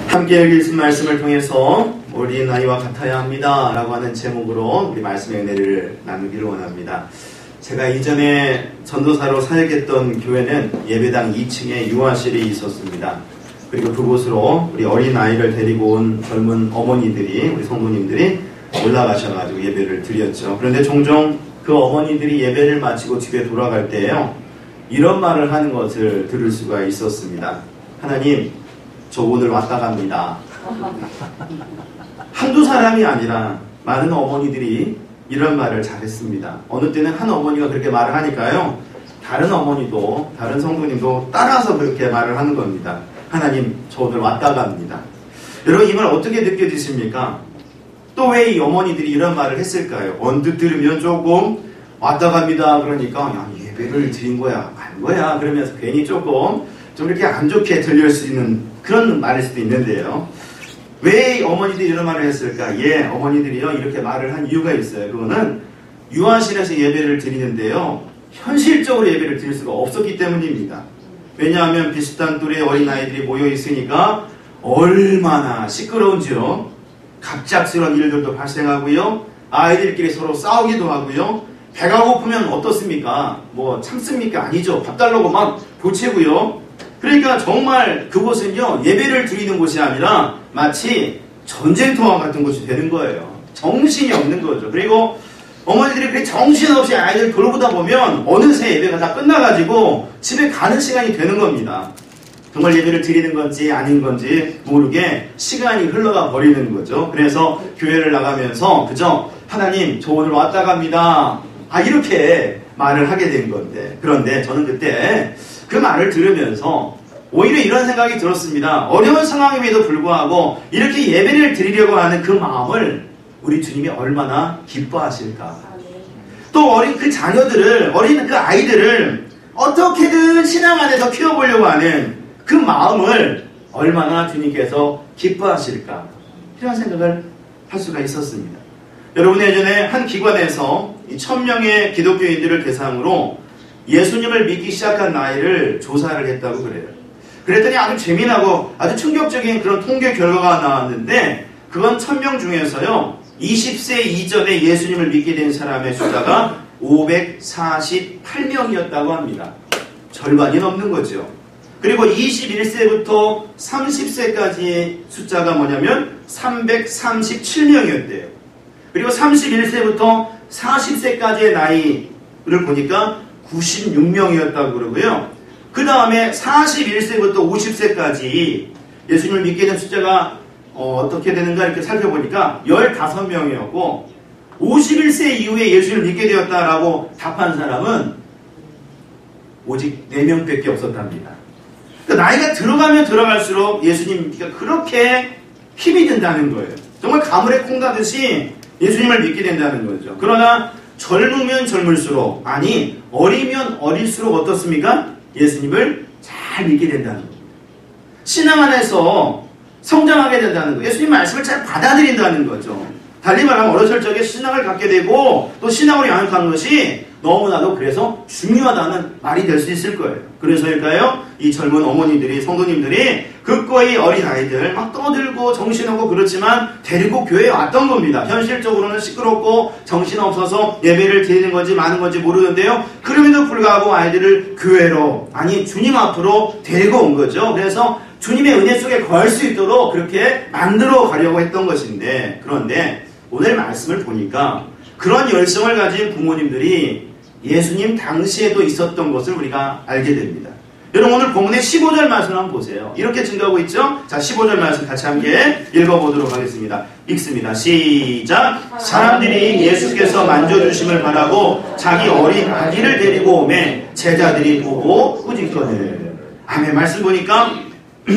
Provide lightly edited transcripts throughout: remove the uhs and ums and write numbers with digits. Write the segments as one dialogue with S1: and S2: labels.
S1: 함께 읽을 말씀을 통해서 어린 아이와 같아야 합니다 라고 하는 제목으로 우리 말씀의 은혜를 나누기를 원합니다. 제가 이전에 전도사로 사역했던 교회는 예배당 2층에 유아실이 있었습니다. 그리고 그곳으로 우리 어린 아이를 데리고 온 젊은 어머니들이, 우리 성도님들이 올라가셔가지고 예배를 드렸죠. 그런데 종종 그 어머니들이 예배를 마치고 집에 돌아갈 때에요, 이런 말을 하는 것을 들을 수가 있었습니다. 하나님, 저 오늘 왔다 갑니다. 한두 사람이 아니라 많은 어머니들이 이런 말을 잘했습니다. 어느 때는 한 어머니가 그렇게 말을 하니까요, 다른 어머니도, 다른 성도님도 따라서 그렇게 말을 하는 겁니다. 하나님, 저 오늘 왔다 갑니다. 여러분, 이 말 어떻게 느껴지십니까? 또 왜 이 어머니들이 이런 말을 했을까요? 언뜻 들으면 조금 왔다 갑니다 그러니까 야, 예배를 드린 거야, 간 거야 그러면서 괜히 조금 좀 이렇게 안 좋게 들릴 수 있는 그런 말일 수도 있는데요. 왜 어머니들이 이런 말을 했을까? 어머니들이요, 이렇게 말을 한 이유가 있어요. 그거는 유아실에서 예배를 드리는데요, 현실적으로 예배를 드릴 수가 없었기 때문입니다. 왜냐하면 비슷한 또래의 어린아이들이 모여 있으니까 얼마나 시끄러운지요. 갑작스러운 일들도 발생하고요, 아이들끼리 서로 싸우기도 하고요. 배가 고프면 어떻습니까? 뭐 참습니까? 아니죠. 밥 달라고 막 보채고요. 그러니까 정말 그곳은요, 예배를 드리는 곳이 아니라 마치 전쟁터와 같은 곳이 되는 거예요. 정신이 없는 거죠. 그리고 어머니들이 그렇게 정신없이 아이들 돌보다 보면 어느새 예배가 다 끝나가지고 집에 가는 시간이 되는 겁니다. 정말 예배를 드리는 건지 아닌 건지 모르게 시간이 흘러가 버리는 거죠. 그래서 교회를 나가면서 그저 하나님, 저 오늘 왔다 갑니다, 이렇게 말을 하게 된 건데, 그런데 저는 그때 그 말을 들으면서 오히려 이런 생각이 들었습니다. 어려운 상황임에도 불구하고 이렇게 예배를 드리려고 하는 그 마음을 우리 주님이 얼마나 기뻐하실까. 또 어린 그 자녀들을, 어린 그 아이들을 어떻게든 신앙 안에서 키워보려고 하는 그 마음을 얼마나 주님께서 기뻐하실까, 이런 생각을 할 수가 있었습니다. 여러분, 예전에 한 기관에서 1000명의 기독교인들을 대상으로 예수님을 믿기 시작한 나이를 조사를 했다고 그래요. 그랬더니 아주 재미나고 아주 충격적인 그런 통계 결과가 나왔는데, 그건 1000명 중에서요, 20세 이전에 예수님을 믿게 된 사람의 숫자가 548명이었다고 합니다. 절반이 넘는 거죠. 그리고 21세부터 30세까지의 숫자가 뭐냐면 337명이었대요. 그리고 31세부터 40세까지의 나이를 보니까 96명이었다고 그러고요. 그 다음에 41세부터 50세까지 예수님을 믿게 된 숫자가 어떻게 되는가 이렇게 살펴보니까 15명이었고, 51세 이후에 예수님을 믿게 되었다라고 답한 사람은 오직 4명밖에 없었답니다. 그러니까 나이가 들어가면 들어갈수록 예수님 믿기가 그렇게 힘이 든다는 거예요. 정말 가물에 콩 닫듯이 예수님을 믿게 된다는 거죠. 그러나 젊으면 젊을수록, 아니 어리면 어릴수록 어떻습니까? 예수님을 잘 믿게 된다는 겁니다. 신앙 안에서 성장하게 된다는 거예요. 예수님 말씀을 잘 받아들인다는 거죠. 달리 말하면 어렸을 적에 신앙을 갖게 되고 또 신앙으로 양육하는 것이 너무나도 그래서 중요하다는 말이 될 수 있을 거예요. 그래서일까요? 이 젊은 어머니들이, 성도님들이 그거의 어린아이들 막 떠들고 정신없고 그렇지만 데리고 교회에 왔던 겁니다. 현실적으로는 시끄럽고 정신없어서 예배를 드리는 건지 마는 건지 모르는데요, 그럼에도 불구하고 아이들을 교회로, 아니 주님 앞으로 데리고 온 거죠. 그래서 주님의 은혜 속에 거할 수 있도록 그렇게 만들어 가려고 했던 것인데, 그런데 오늘 말씀을 보니까 그런 열성을 가진 부모님들이 예수님 당시에도 있었던 것을 우리가 알게 됩니다. 여러분, 오늘 본문의 15절 말씀 한번 보세요. 이렇게 증거하고 있죠? 자, 15절 말씀 같이 함께 읽어보도록 하겠습니다. 읽습니다. 시작! 사람들이 예수께서 만져주심을 바라고 자기 어린 아기를 데리고 오매 제자들이 보고 꾸짖거늘. 아멘. 말씀 보니까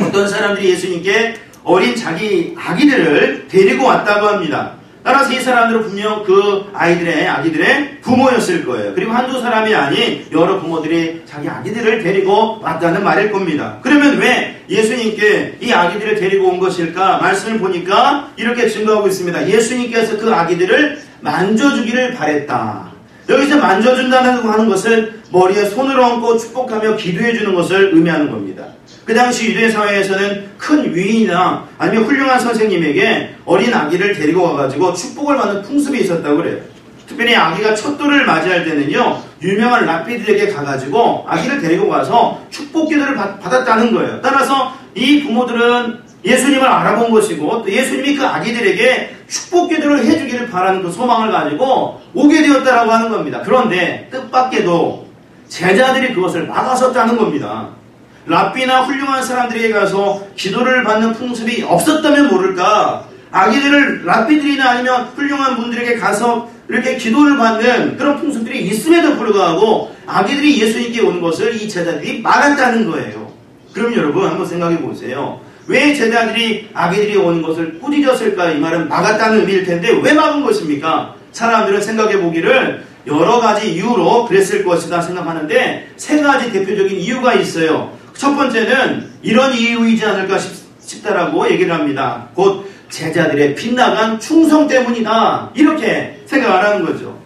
S1: 어떤 사람들이 예수님께 어린 자기 아기들을 데리고 왔다고 합니다. 따라서 이 사람들은 분명 그 아기들의 부모였을 거예요. 그리고 한두 사람이 아닌 여러 부모들이 자기 아기들을 데리고 왔다는 말일 겁니다. 그러면 왜 예수님께 이 아기들을 데리고 온 것일까? 말씀을 보니까 이렇게 증거하고 있습니다. 예수님께서 그 아기들을 만져주기를 바랬다. 여기서 만져준다는 하는 것은 머리에 손을 얹고 축복하며 기도해 주는 것을 의미하는 겁니다. 그 당시 유대 사회에서는 큰 위인이나 아니면 훌륭한 선생님에게 어린 아기를 데리고 와가지고 축복을 받는 풍습이 있었다고 그래요. 특별히 아기가 첫 돌을 맞이할 때는요, 유명한 랍비들에게 가가지고 아기를 데리고 가서 축복 기도를 받았다는 거예요. 따라서 이 부모들은 예수님을 알아본 것이고 또 예수님이 그 아기들에게 축복 기도를 해주기를 바라는 그 소망을 가지고 오게 되었다라고 하는 겁니다. 그런데 뜻밖에도 제자들이 그것을 막아섰다는 겁니다. 랍비나 훌륭한 사람들에게 가서 기도를 받는 풍습이 없었다면 모를까, 아기들을 랍비들이나 아니면 훌륭한 분들에게 가서 이렇게 기도를 받는 그런 풍습들이 있음에도 불구하고 아기들이 예수님께 오는 것을 이 제자들이 막았다는 거예요. 그럼 여러분 한번 생각해 보세요. 왜 제자들이 아기들이 오는 것을 꾸짖었을까? 이 말은 막았다는 의미일 텐데 왜 막은 것입니까? 사람들은 생각해 보기를 여러 가지 이유로 그랬을 것이다 생각하는데 세 가지 대표적인 이유가 있어요. 첫 번째는 이런 이유이지 않을까 싶다라고 얘기를 합니다. 곧 제자들의 빗나간 충성 때문이다, 이렇게 생각을 하는 거죠.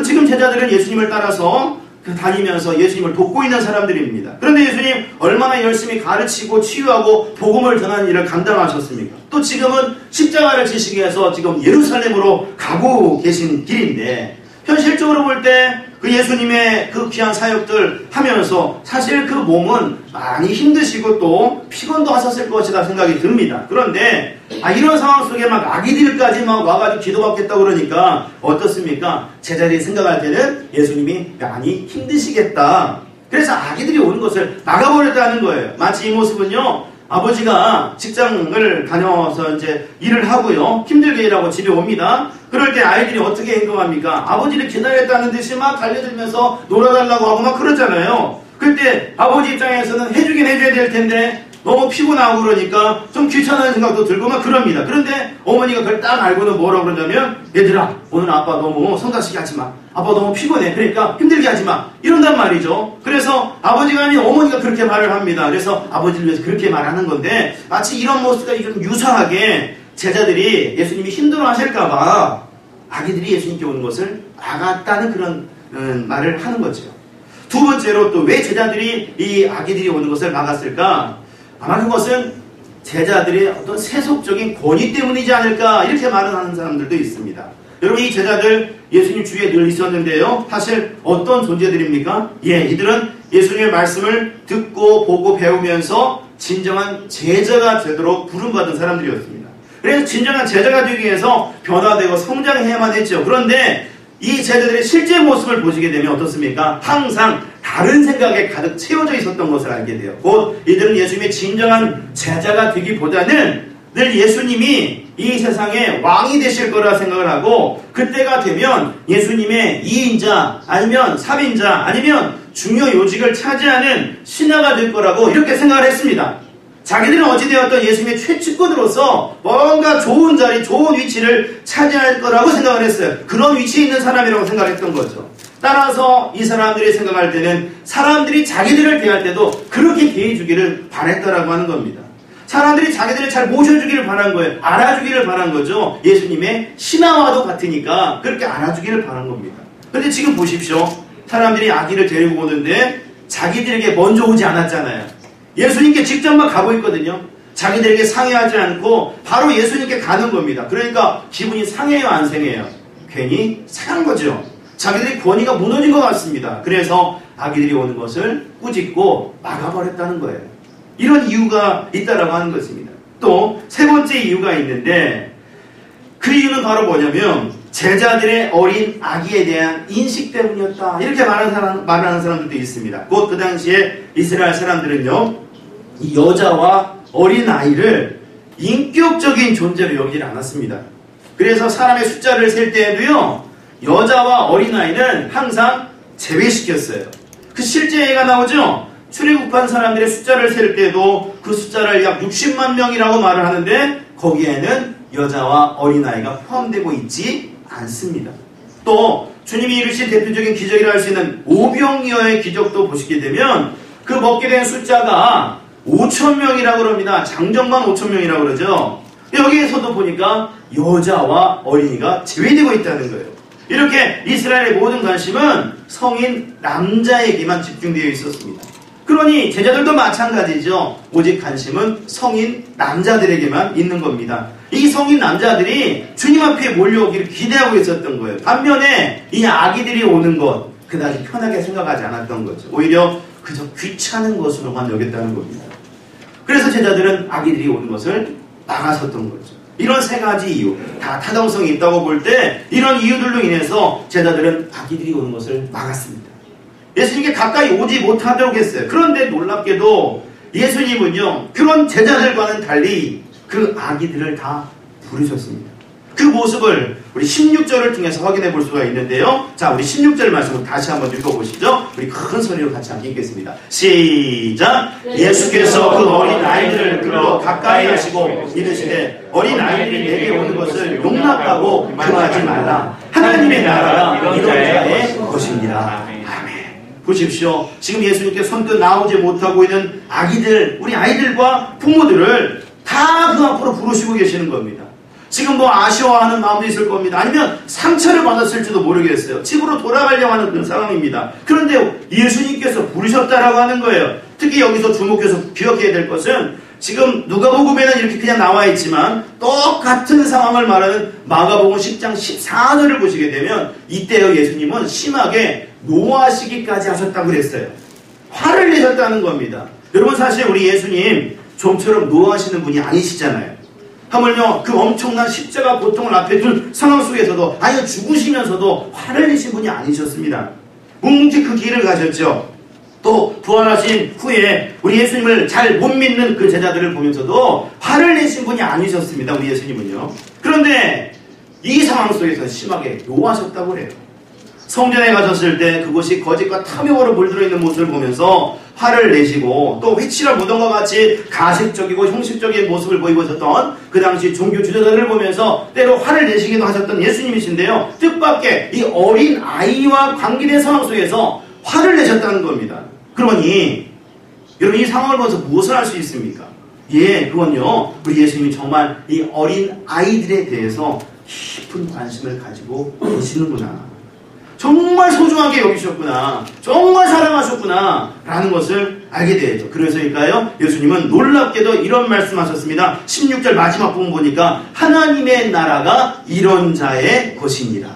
S1: 지금 제자들은 예수님을 따라서 다니면서 예수님을 돕고 있는 사람들입니다. 그런데 예수님 얼마나 열심히 가르치고 치유하고 복음을 전하는 일을 감당하셨습니까? 또 지금은 십자가를 지시기 위해서 지금 예루살렘으로 가고 계신 길인데, 현실적으로 볼 때 그 예수님의 그 귀한 사역들 하면서 사실 그 몸은 많이 힘드시고 또 피곤도 하셨을 것이다 생각이 듭니다. 그런데 이런 상황 속에 막 아기들까지 막 와가지고 기도받겠다고 그러니까 어떻습니까? 제자들이 생각할 때는 예수님이 많이 힘드시겠다. 그래서 아기들이 오는 것을 막아버렸다는 거예요. 마치 이 모습은요, 아버지가 직장을 다녀서 이제 일을 하고요, 힘들게 일하고 집에 옵니다. 그럴 때 아이들이 어떻게 행동합니까? 아버지를 기다렸다는 듯이 막 달려들면서 놀아달라고 하고 막 그러잖아요. 그때 아버지 입장에서는 해주긴 해줘야 될 텐데 너무 피곤하고 그러니까 좀 귀찮은 생각도 들고 막 그럽니다. 그런데 어머니가 그걸 딱 알고는 뭐라고 그러냐면, 얘들아, 오늘 아빠 너무 성가시게 하지 마. 아빠 너무 피곤해. 그러니까 힘들게 하지 마. 이런단 말이죠. 그래서 아버지가 아닌 어머니가 그렇게 말을 합니다. 그래서 아버지를 위해서 그렇게 말하는 건데, 마치 이런 모습과 좀 유사하게 제자들이 예수님이 힘들어 하실까봐 아기들이 예수님께 오는 것을 막았다는 그런 말을 하는 거죠. 두 번째로 또 왜 제자들이 이 아기들이 오는 것을 막았을까? 아마 그것은 제자들의 어떤 세속적인 권위 때문이지 않을까, 이렇게 말을 하는 사람들도 있습니다. 여러분, 이 제자들 예수님 주위에 늘 있었는데요, 사실 어떤 존재들입니까? 이들은 예수님의 말씀을 듣고 보고 배우면서 진정한 제자가 되도록 부름받은 사람들이었습니다. 그래서 진정한 제자가 되기 위해서 변화되고 성장해야만 했죠. 그런데 이 제자들의 실제 모습을 보시게 되면 어떻습니까? 항상 다른 생각에 가득 채워져 있었던 것을 알게 돼요. 곧 이들은 예수님의 진정한 제자가 되기보다는 늘 예수님이 이 세상에 왕이 되실 거라 생각을 하고, 그때가 되면 예수님의 2인자 아니면 3인자 아니면 중요 요직을 차지하는 신하가 될 거라고 이렇게 생각을 했습니다. 자기들은 어찌되었던 예수님의 최측근으로서 뭔가 좋은 자리, 좋은 위치를 차지할 거라고 생각을 했어요. 그런 위치에 있는 사람이라고 생각했던 거죠. 따라서 이 사람들이 생각할 때는 사람들이 자기들을 대할 때도 그렇게 대해주기를 바랬다라고 하는 겁니다. 사람들이 자기들을 잘 모셔주기를 바란 거예요. 알아주기를 바란 거죠. 예수님의 신하와도 같으니까 그렇게 알아주기를 바란 겁니다. 그런데 지금 보십시오. 사람들이 아기를 데리고 오는데 자기들에게 먼저 오지 않았잖아요. 예수님께 직접만 가고 있거든요. 자기들에게 상의하지 않고 바로 예수님께 가는 겁니다. 그러니까 기분이 상해요, 안 상해요? 괜히 상한 거죠. 자기들의 권위가 무너진 것 같습니다. 그래서 아기들이 오는 것을 꾸짖고 막아버렸다는 거예요. 이런 이유가 있다라고 하는 것입니다. 또 세 번째 이유가 있는데, 그 이유는 바로 뭐냐면 제자들의 어린 아기에 대한 인식 때문이었다, 이렇게 말하는 사람들도 있습니다. 곧 그 당시에 이스라엘 사람들은요, 이 여자와 어린 아이를 인격적인 존재로 여기지 않았습니다. 그래서 사람의 숫자를 셀 때에도요, 여자와 어린 아이는 항상 제외시켰어요. 그 실제 예가 나오죠. 출애굽한 사람들의 숫자를 셀 때도 그 숫자를 약 60만 명이라고 말을 하는데 거기에는 여자와 어린아이가 포함되고 있지 않습니다. 또 주님이 이루신 대표적인 기적이라 할 수 있는 오병이어의 기적도 보시게 되면 그 먹게 된 숫자가 5,000명이라고 그럽니다. 장정만 5,000명이라고 그러죠. 여기에서도 보니까 여자와 어린이가 제외되고 있다는 거예요. 이렇게 이스라엘의 모든 관심은 성인 남자에게만 집중되어 있었습니다. 그러니 제자들도 마찬가지죠. 오직 관심은 성인 남자들에게만 있는 겁니다. 이 성인 남자들이 주님 앞에 몰려오기를 기대하고 있었던 거예요. 반면에 이 아기들이 오는 것 그다지 편하게 생각하지 않았던 거죠. 오히려 그저 귀찮은 것으로만 여겼다는 겁니다. 그래서 제자들은 아기들이 오는 것을 막아섰던 거죠. 이런 세 가지 이유, 다 타당성이 있다고 볼 때 이런 이유들로 인해서 제자들은 아기들이 오는 것을 막았습니다. 예수님께 가까이 오지 못하도록 했어요. 그런데 놀랍게도 예수님은요, 그런 제자들과는 달리 그 아기들을 다 부르셨습니다. 그 모습을 우리 16절을 통해서 확인해 볼 수가 있는데요. 자, 우리 16절 말씀을 다시 한번 읽어보시죠. 우리 큰 소리로 같이 함께 읽겠습니다. 시작! 예수께서 그 어린 아이들을 끌어 가까이 하시고 이르시되 어린 아이들이 내게 오는 것을 용납하고 금하지 말라. 하나님의 나라가 이런 자의 것입니다. 아멘. 보십시오. 지금 예수님께 선뜻 나오지 못하고 있는 아기들, 우리 아이들과 부모들을 다 그 앞으로 부르시고 계시는 겁니다. 지금 뭐 아쉬워하는 마음도 있을 겁니다. 아니면 상처를 받았을지도 모르겠어요. 집으로 돌아가려고 하는 그런 상황입니다. 그런데 예수님께서 부르셨다라고 하는 거예요. 특히 여기서 주목해서 기억해야 될 것은 지금 누가복음에는 이렇게 그냥 나와 있지만 똑같은 상황을 말하는 마가복음 10장 14절을 보시게 되면 이때요 예수님은 심하게 노하시기까지 하셨다고 그랬어요. 화를 내셨다는 겁니다. 여러분 사실 우리 예수님 좀처럼 노하시는 분이 아니시잖아요. 하물며 그 엄청난 십자가 고통을 앞에 둔 상황 속에서도 아예 죽으시면서도 화를 내신 분이 아니셨습니다. 묵묵히 그 길을 가셨죠. 또 부활하신 후에 우리 예수님을 잘 못 믿는 그 제자들을 보면서도 화를 내신 분이 아니셨습니다. 우리 예수님은요. 그런데 이 상황 속에서 심하게 노하셨다고 그래요. 성전에 가셨을 때 그곳이 거짓과 탐욕으로 물들어 있는 모습을 보면서 화를 내시고 또 회칠한 무덤과 같이 가식적이고 형식적인 모습을 보이셨던 그 당시 종교 지도자들을 보면서 때로 화를 내시기도 하셨던 예수님이신데요. 뜻밖의 이 어린 아이와 관계된 상황 속에서 화를 내셨다는 겁니다. 그러니 여러분 이 상황을 보면서 무엇을 할 수 있습니까? 예, 그건요. 우리 예수님이 정말 이 어린 아이들에 대해서 깊은 관심을 가지고 계시는구나. 정말 소중하게 여기셨구나. 정말 사랑하셨구나. 라는 것을 알게 되죠. 그래서일까요? 예수님은 놀랍게도 이런 말씀하셨습니다. 16절 마지막 부분 보니까 하나님의 나라가 이런 자의 것입니다.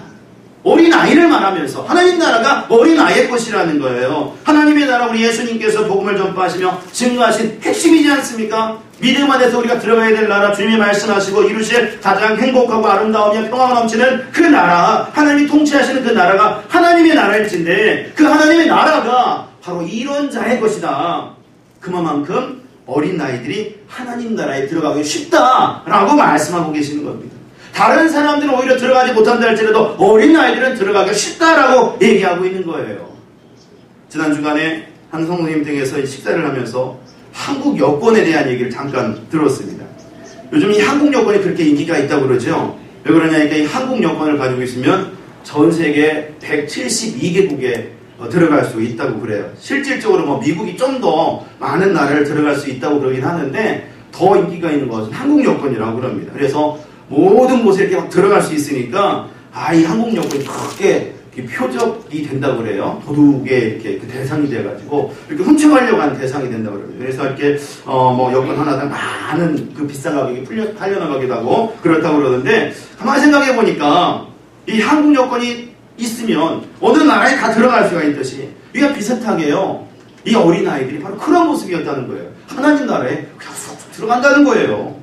S1: 어린 아이를 말하면서 하나님 나라가 어린 아이의 것이라는 거예요. 하나님의 나라 우리 예수님께서 복음을 전파하시며 증거하신 핵심이지 않습니까? 믿음 안에서 우리가 들어가야 될 나라 주님이 말씀하시고 이루실 가장 행복하고 아름다우며 평화가 넘치는 그 나라 하나님이 통치하시는 그 나라가 하나님의 나라일진데 그 하나님의 나라가 바로 이런 자의 것이다. 그만큼 어린 아이들이 하나님 나라에 들어가기 쉽다라고 말씀하고 계시는 겁니다. 다른 사람들은 오히려 들어가지 못한다 할지라도 어린 아이들은 들어가기 쉽다라고 얘기하고 있는 거예요. 지난 주간에 한 성도님 댁에서 식사를 하면서 한국 여권에 대한 얘기를 잠깐 들었습니다. 요즘 이 한국 여권이 그렇게 인기가 있다고 그러죠. 왜 그러냐니까 이 한국 여권을 가지고 있으면 전 세계 172개국에 들어갈 수 있다고 그래요. 실질적으로 뭐 미국이 좀 더 많은 나라를 들어갈 수 있다고 그러긴 하는데 더 인기가 있는 것은 한국 여권이라고 그럽니다. 그래서 모든 곳에 이렇게 막 들어갈 수 있으니까 이 한국 여권이 크게 표적이 된다고 그래요. 도둑의 이렇게 그 대상이 돼가지고 이렇게 훔쳐가려고 하는 대상이 된다고 그래요. 그래서 이렇게 뭐 여권 하나당 많은 그 비싼 가격이 팔려나가기도 하고 그렇다고 그러는데 가만히 생각해 보니까 이 한국 여권이 있으면 어느 나라에 다 들어갈 수가 있듯이 이가 비슷하게요. 이 어린 아이들이 바로 그런 모습이었다는 거예요. 하나님 나라에 그냥 쑥쑥 들어간다는 거예요.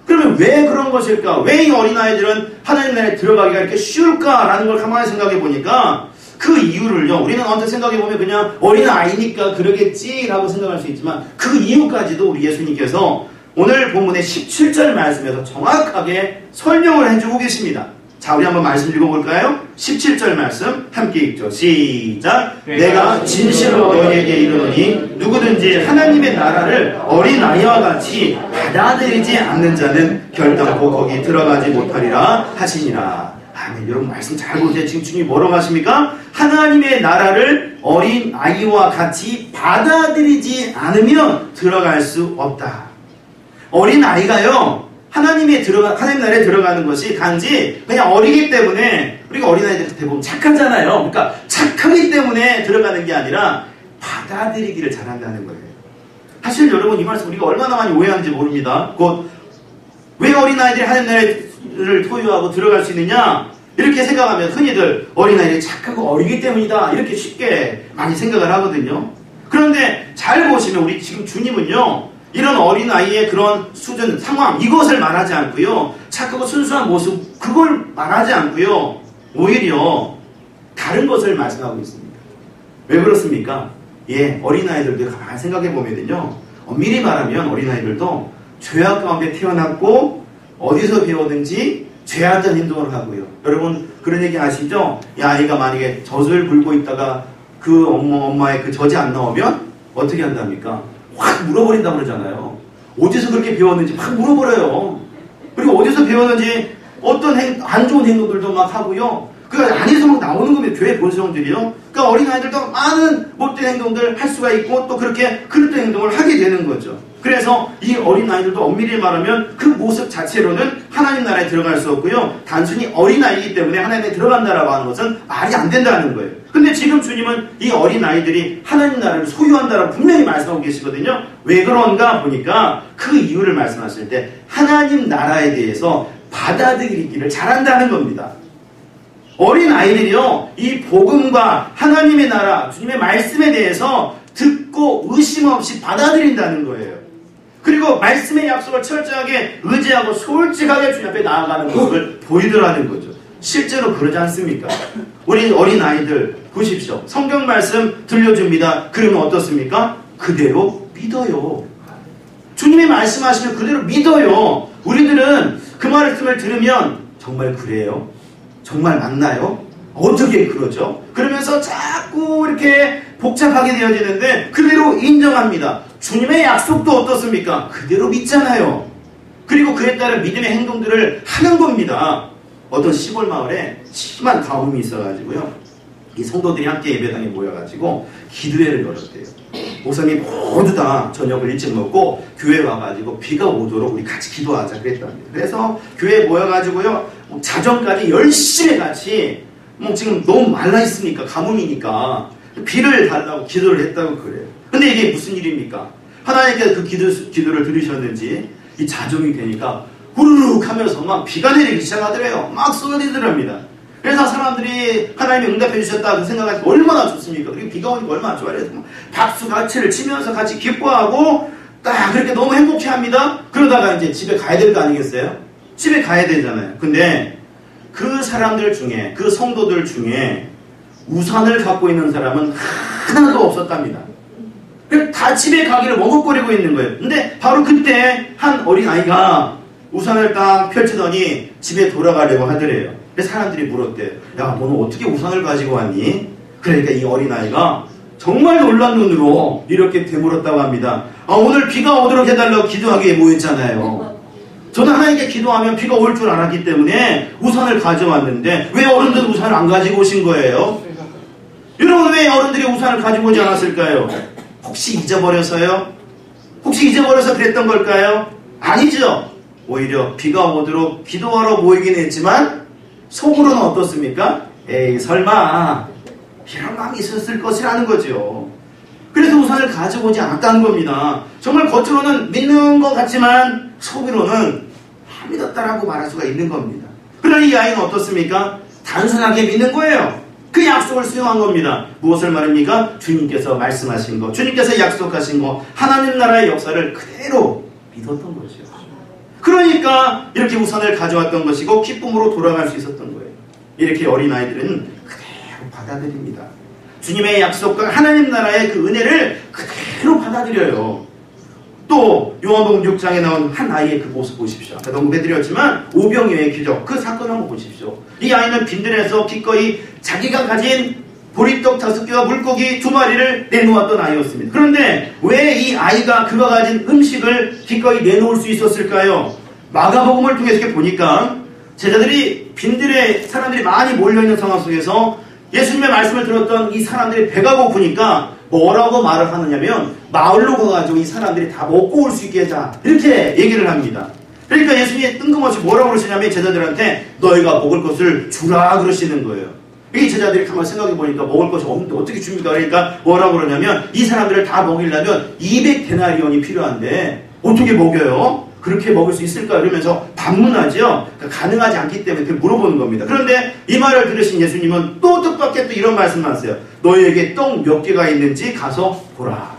S1: 그러면 왜 그런 것일까? 왜 이 어린아이들은 하나님 나라에 들어가기가 이렇게 쉬울까라는 걸 가만히 생각해 보니까 그 이유를요. 우리는 언뜻 생각해 보면 그냥 어린아이니까 그러겠지라고 생각할 수 있지만 그 이유까지도 우리 예수님께서 오늘 본문의 17절 말씀에서 정확하게 설명을 해주고 계십니다. 자, 우리 한번 말씀 읽어볼까요? 17절 말씀 함께 읽죠. 시작! 내가 진실로 너희에게 이르노니 누구든지 하나님의 나라를 어린아이와 같이 받아들이지 않는 자는 결단코 거기 들어가지 못하리라 하시니라. 아멘. 여러분 말씀 잘 보세요. 지금 주님이 뭐라고 하십니까? 하나님의 나라를 어린아이와 같이 받아들이지 않으면 들어갈 수 없다. 어린아이가요. 하나님 나라에 들어가는 것이 단지 그냥 어리기 때문에 우리가 어린아이들 대부분 착하잖아요. 그러니까 착하기 때문에 들어가는 게 아니라 받아들이기를 잘한다는 거예요. 사실 여러분 이 말씀 우리가 얼마나 많이 오해하는지 모릅니다. 곧 왜 어린아이들이 하나님 나라를 소유하고 들어갈 수 있느냐 이렇게 생각하면 흔히들 어린아이들이 착하고 어리기 때문이다 이렇게 쉽게 많이 생각을 하거든요. 그런데 잘 보시면 우리 지금 주님은요 이런 어린아이의 그런 수준, 상황 이것을 말하지 않고요 착하고 순수한 모습 그걸 말하지 않고요 오히려 다른 것을 말씀하고 있습니다. 왜 그렇습니까? 예, 어린아이들도 가만히 생각해 보면요 엄밀히 말하면 어린아이들도 죄악 가운데 태어났고 어디서 배웠는지 죄악된 행동을 하고요. 여러분 그런 얘기 아시죠? 이 아이가 만약에 젖을 굴고 있다가 그 엄마의 그 젖이 안 나오면 어떻게 한답니까? 확 물어버린다고 그러잖아요. 어디서 그렇게 배웠는지 확 물어버려요. 그리고 어디서 배웠는지 어떤 안 좋은 행동들도 막 하고요. 그 안에서 막 나오는 겁니다. 교회 본성들이요. 그러니까 어린아이들도 많은 못된 행동들 할 수가 있고 또 그렇게 그릇된 행동을 하게 되는 거죠. 그래서 이 어린아이들도 엄밀히 말하면 그 모습 자체로는 하나님 나라에 들어갈 수 없고요. 단순히 어린아이이기 때문에 하나님에 들어간다라고 하는 것은 말이 안 된다는 거예요. 근데 지금 주님은 이 어린아이들이 하나님 나라를 소유한다라고 분명히 말씀하고 계시거든요. 왜 그런가 보니까 그 이유를 말씀하실 때 하나님 나라에 대해서 받아들이기를 잘한다는 겁니다. 어린아이들이요 이 복음과 하나님의 나라 주님의 말씀에 대해서 듣고 의심 없이 받아들인다는 거예요. 그리고 말씀의 약속을 철저하게 의지하고 솔직하게 주님 앞에 나아가는 것을 보이더라는 거죠. 실제로 그러지 않습니까? 우리 어린아이들 보십시오. 성경 말씀 들려줍니다. 그러면 어떻습니까? 그대로 믿어요. 주님이 말씀하시면 그대로 믿어요. 우리들은 그 말씀을 들으면 정말 그래요? 정말 맞나요? 어떻게 그러죠? 그러면서 자꾸 이렇게 복잡하게 되어지는데 그대로 인정합니다. 주님의 약속도 어떻습니까? 그대로 믿잖아요. 그리고 그에 따른 믿음의 행동들을 하는 겁니다. 어떤 시골 마을에 심한 가뭄이 있어가지고요. 이 성도들이 함께 예배당에 모여가지고 기도회를 열었대요. 목사님 모두 다 저녁을 일찍 먹고 교회 와가지고 비가 오도록 우리 같이 기도하자 그랬답니다. 그래서 교회에 모여가지고요. 자정까지 열심히 같이 지금 너무 말라 있으니까 가뭄이니까 비를 달라고 기도를 했다고 그래요. 근데 이게 무슨 일입니까? 하나님께서 그 기도를 들으셨는지 이 자정이 되니까 후루룩 하면서 막 비가 내리기 시작하더래요. 막 쏟아지더랍니다. 그래서 사람들이 하나님이 응답해 주셨다고 생각하니까 얼마나 좋습니까? 그리고 비가 오니까 얼마나 좋아요. 그래서 박수 가치를 치면서 같이 기뻐하고 딱 그렇게 너무 행복해합니다. 그러다가 이제 집에 가야 될 거 아니겠어요? 집에 가야 되잖아요. 근데 그 사람들 중에 그 성도들 중에 우산을 갖고 있는 사람은 하나도 없었답니다. 다 집에 가기를 머뭇거리고 있는 거예요. 근데 바로 그때 한 어린아이가 우산을 딱 펼치더니 집에 돌아가려고 하더래요. 그래서 사람들이 물었대요. 야, 너는 어떻게 우산을 가지고 왔니? 그러니까 이 어린아이가 정말 놀란 눈으로 이렇게 되물었다고 합니다. 오늘 비가 오도록 해달라고 기도하기에 모였잖아요. 저는 하나님께 기도하면 비가 올 줄 알았기 때문에 우산을 가져왔는데 왜 어른들은 우산을 안 가지고 오신 거예요? 여러분 왜 어른들이 우산을 가지고 오지 않았을까요? 혹시 잊어버려서요? 혹시 잊어버려서 그랬던 걸까요? 아니죠. 오히려 비가 오도록 기도하러 모이긴 했지만 속으로는 어떻습니까? 에이 설마 이런 마음이 있었을 것이라는 거죠. 그래서 우산을 가지고 오지 않았다는 겁니다. 정말 겉으로는 믿는 것 같지만 속으로는 안 믿었다라고 말할 수가 있는 겁니다. 그러나 이 아이는 어떻습니까? 단순하게 믿는 거예요. 그 약속을 수용한 겁니다. 무엇을 말합니까? 주님께서 말씀하신 것, 주님께서 약속하신 것, 하나님 나라의 역사를 그대로 믿었던 거죠. 그러니까 이렇게 우산을 가져왔던 것이고 기쁨으로 돌아갈 수 있었던 거예요. 이렇게 어린아이들은 그대로 받아들입니다. 주님의 약속과 하나님 나라의 그 은혜를 그대로 받아들여요. 또 요한복음 6장에 나온 한 아이의 그 모습 보십시오. 아까 언급해드렸지만 오병이어의 기적 그 사건 한번 보십시오. 이 아이는 빈들에서 기꺼이 자기가 가진 보리떡 5개와 물고기 2마리를 내놓았던 아이였습니다. 그런데 왜 이 아이가 그가 가진 음식을 기꺼이 내놓을 수 있었을까요? 마가복음을 통해서 이렇게 보니까 제자들이 빈들에 사람들이 많이 몰려있는 상황 속에서 예수님의 말씀을 들었던 이 사람들이 배가 고프니까 뭐라고 말을 하느냐면 마을로 가가지고 이 사람들이 다 먹고 올 수 있게 하자 이렇게 얘기를 합니다. 그러니까 예수님이 뜬금없이 뭐라고 그러시냐면 제자들한테 너희가 먹을 것을 주라 그러시는 거예요. 이 제자들이 가만 생각해 보니까 먹을 것이 없는데 어떻게 줍니까? 그러니까 뭐라고 그러냐면 이 사람들을 다 먹이려면 200데나리온이 필요한데 어떻게 먹여요? 그렇게 먹을 수 있을까? 이러면서 반문하죠. 그러니까 가능하지 않기 때문에 그걸 물어보는 겁니다. 그런데 이 말을 들으신 예수님은 또 뜻밖의 또 이런 말씀을 하세요. 너희에게 떡 몇 개가 있는지 가서 보라.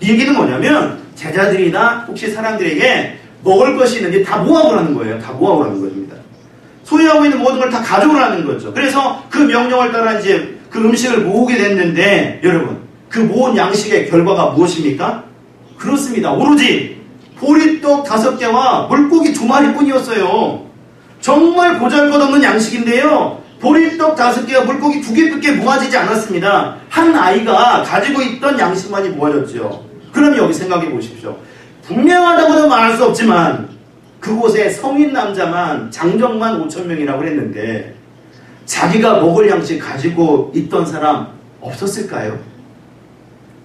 S1: 이 얘기는 뭐냐면 제자들이나 혹시 사람들에게 먹을 것이 있는지 다 모아보라는 거예요. 다 모아보라는 겁니다. 소유하고 있는 모든 걸 다 가져오라는 거죠. 그래서 그 명령을 따라 이제 그 음식을 모으게 됐는데 여러분 그 모은 양식의 결과가 무엇입니까? 그렇습니다. 오로지 보리떡 5개와 물고기 2마리뿐이었어요. 정말 보잘것없는 양식인데요. 보리떡 5개와 물고기 2개밖에 모아지지 않았습니다. 한 아이가 가지고 있던 양식만이 모아졌죠. 그럼 여기 생각해 보십시오. 분명하다고는 말할 수 없지만 그곳에 성인 남자만 장정만 5,000명이라고 했는데 자기가 먹을 양식 가지고 있던 사람 없었을까요?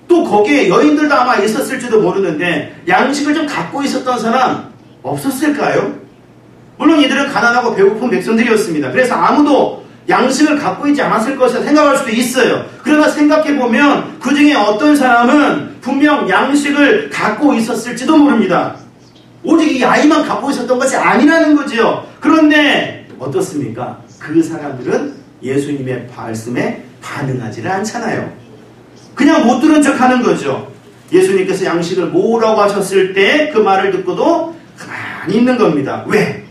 S1: 또 거기에 여인들도 아마 있었을지도 모르는데 양식을 좀 갖고 있었던 사람 없었을까요? 물론 이들은 가난하고 배고픈 백성들이었습니다. 그래서 아무도 양식을 갖고 있지 않았을 것이라 생각할 수도 있어요. 그러나 생각해보면 그 중에 어떤 사람은 분명 양식을 갖고 있었을지도 모릅니다. 오직 이 아이만 갖고 있었던 것이 아니라는 거죠. 그런데 어떻습니까? 그 사람들은 예수님의 말씀에 반응하지를 않잖아요. 그냥 못 들은 척 하는 거죠. 예수님께서 양식을 모으라고 하셨을 때 그 말을 듣고도 가만히 있는 겁니다. 왜?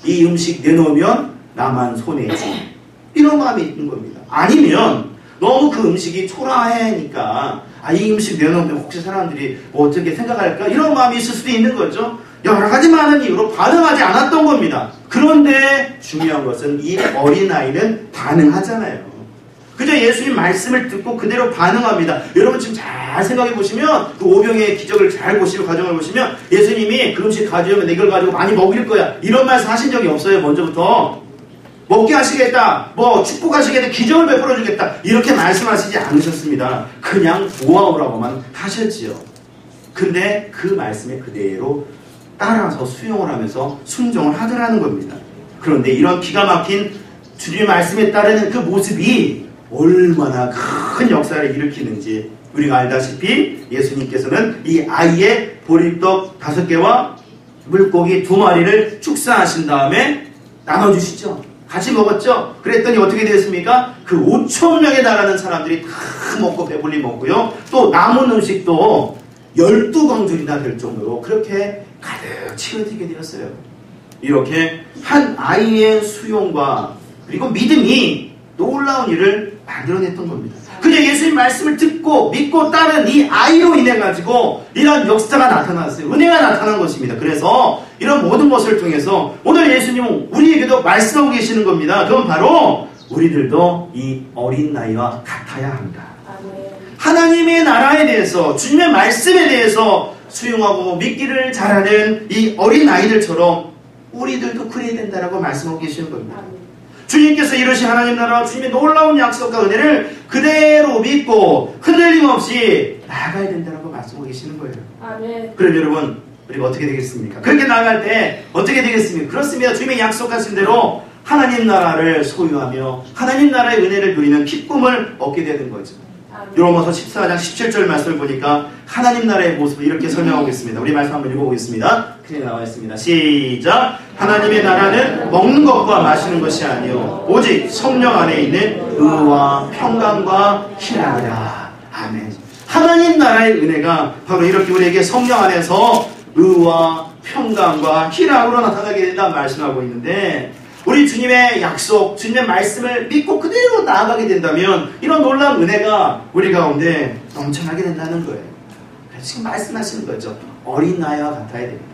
S1: 이 음식 내놓으면 나만 손해지. 이런 마음이 있는 겁니다. 아니면 너무 그 음식이 초라하니까 이 음식 내놓으면 혹시 사람들이 뭐 어떻게 생각할까? 이런 마음이 있을 수도 있는 거죠. 여러 가지 많은 이유로 반응하지 않았던 겁니다. 그런데 중요한 것은 이 어린아이는 반응하잖아요. 그저 예수님 말씀을 듣고 그대로 반응합니다. 여러분 지금 잘 생각해 보시면 그 오병의 기적을 잘 보시고 과정을 보시면 예수님이 그 음식 가져오면 이걸 가지고 많이 먹일 거야. 이런 말씀 하신 적이 없어요. 먼저부터. 먹게 하시겠다. 뭐 축복하시겠다. 기적을 베풀어 주겠다. 이렇게 말씀하시지 않으셨습니다. 그냥 모아오라고만 하셨지요. 근데 그 말씀에 그대로 따라서 수용을 하면서 순종을 하더라는 겁니다. 그런데 이런 기가 막힌 주님의 말씀에 따르는 그 모습이 얼마나 큰 역사를 일으키는지 우리가 알다시피 예수님께서는 이 아이의 보리떡 5개와 물고기 2마리를 축사하신 다음에 나눠주시죠. 같이 먹었죠. 그랬더니 어떻게 되었습니까? 그 5,000명에 달하는 사람들이 다 먹고 배불리 먹고요. 또 남은 음식도 12광줄이나 될 정도로 그렇게 가득 채워지게 되었어요. 이렇게 한 아이의 수용과 그리고 믿음이 놀라운 일을 만들어냈던 겁니다. 그저 예수님 말씀을 듣고 믿고 따른 이 아이로 인해 가지고 이런 역사가 나타났어요. 은혜가 나타난 것입니다. 그래서 이런 모든 것을 통해서 오늘 예수님은 우리에게도 말씀하고 계시는 겁니다. 그건 바로 우리들도 이 어린 나이와 같아야 합니다. 하나님의 나라에 대해서 주님의 말씀에 대해서 수용하고 믿기를 잘하는 이 어린 아이들처럼 우리들도 그래야 된다라고 말씀하고 계시는 겁니다. 주님께서 이루신 하나님 나라와 주님의 놀라운 약속과 은혜를 그대로 믿고 흔들림 없이 나아가야 된다고 말씀하고 계시는 거예요. 아멘. 그럼 여러분 우리가 어떻게 되겠습니까? 그렇게 나아갈 때 어떻게 되겠습니까? 그렇습니다. 주님의 약속하신 대로 하나님 나라를 소유하며 하나님 나라의 은혜를 누리는 기쁨을 얻게 되는 거죠. 로마서 14장 17절 말씀을 보니까 하나님 나라의 모습을 이렇게 설명하고 있습니다. 우리 말씀 한번 읽어보겠습니다. 크게 나와 있습니다. 시작! 하나님의 나라는 먹는 것과 마시는 것이 아니요 오직 성령 안에 있는 의와 평강과 희락이라. 아멘. 하나님 나라의 은혜가 바로 이렇게 우리에게 성령 안에서 의와 평강과 희락으로 나타나게 된다 말씀하고 있는데 우리 주님의 약속, 주님의 말씀을 믿고 그대로 나아가게 된다면 이런 놀라운 은혜가 우리 가운데 넘쳐나게 된다는 거예요. 그래서 지금 말씀하시는 거죠. 어린 아이와 같아야 됩니다.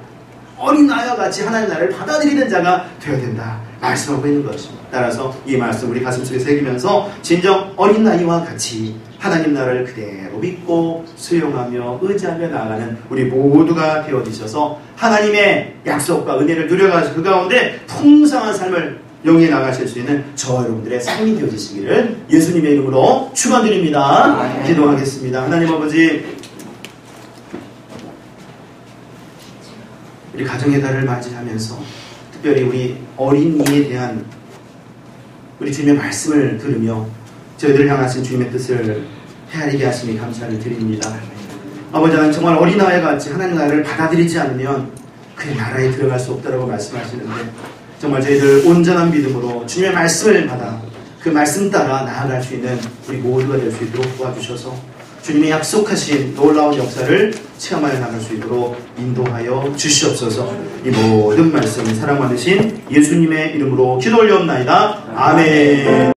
S1: 어린 아이와 같이 하나님 나라를 받아들이는 자가 되어야 된다 말씀하고 있는 것입니다. 따라서 이 말씀 우리 가슴속에 새기면서 진정 어린 아이와 같이 하나님 나라를 그대로 믿고 수용하며 의지하며 나아가는 우리 모두가 되어주셔서 하나님의 약속과 은혜를 누려가시고 그 가운데 풍성한 삶을 영위해 나가실 수 있는 저와 여러분들의 삶이 되어주시기를 예수님의 이름으로 축원드립니다. 기도하겠습니다. 하나님 아버지, 우리 가정의 달을 맞이하면서 특별히 우리 어린이에 대한 우리 주님의 말씀을 들으며 저희들을 향하신 주님의 뜻을 헤아리게 하시니 감사를 드립니다. 아버지 하나님, 정말 어린아이 같이 하나님 나라를 받아들이지 않으면 그 나라에 들어갈 수 없다고 말씀하시는데, 정말 저희들 온전한 믿음으로 주님의 말씀을 받아 그 말씀 따라 나아갈 수 있는 우리 모두가 될 수 있도록 도와주셔서 주님의 약속하신 놀라운 역사를 체험하여 나갈 수 있도록 인도하여 주시옵소서. 이 모든 말씀 사랑 받으신 예수님의 이름으로 기도 올려옵나이다. 아멘.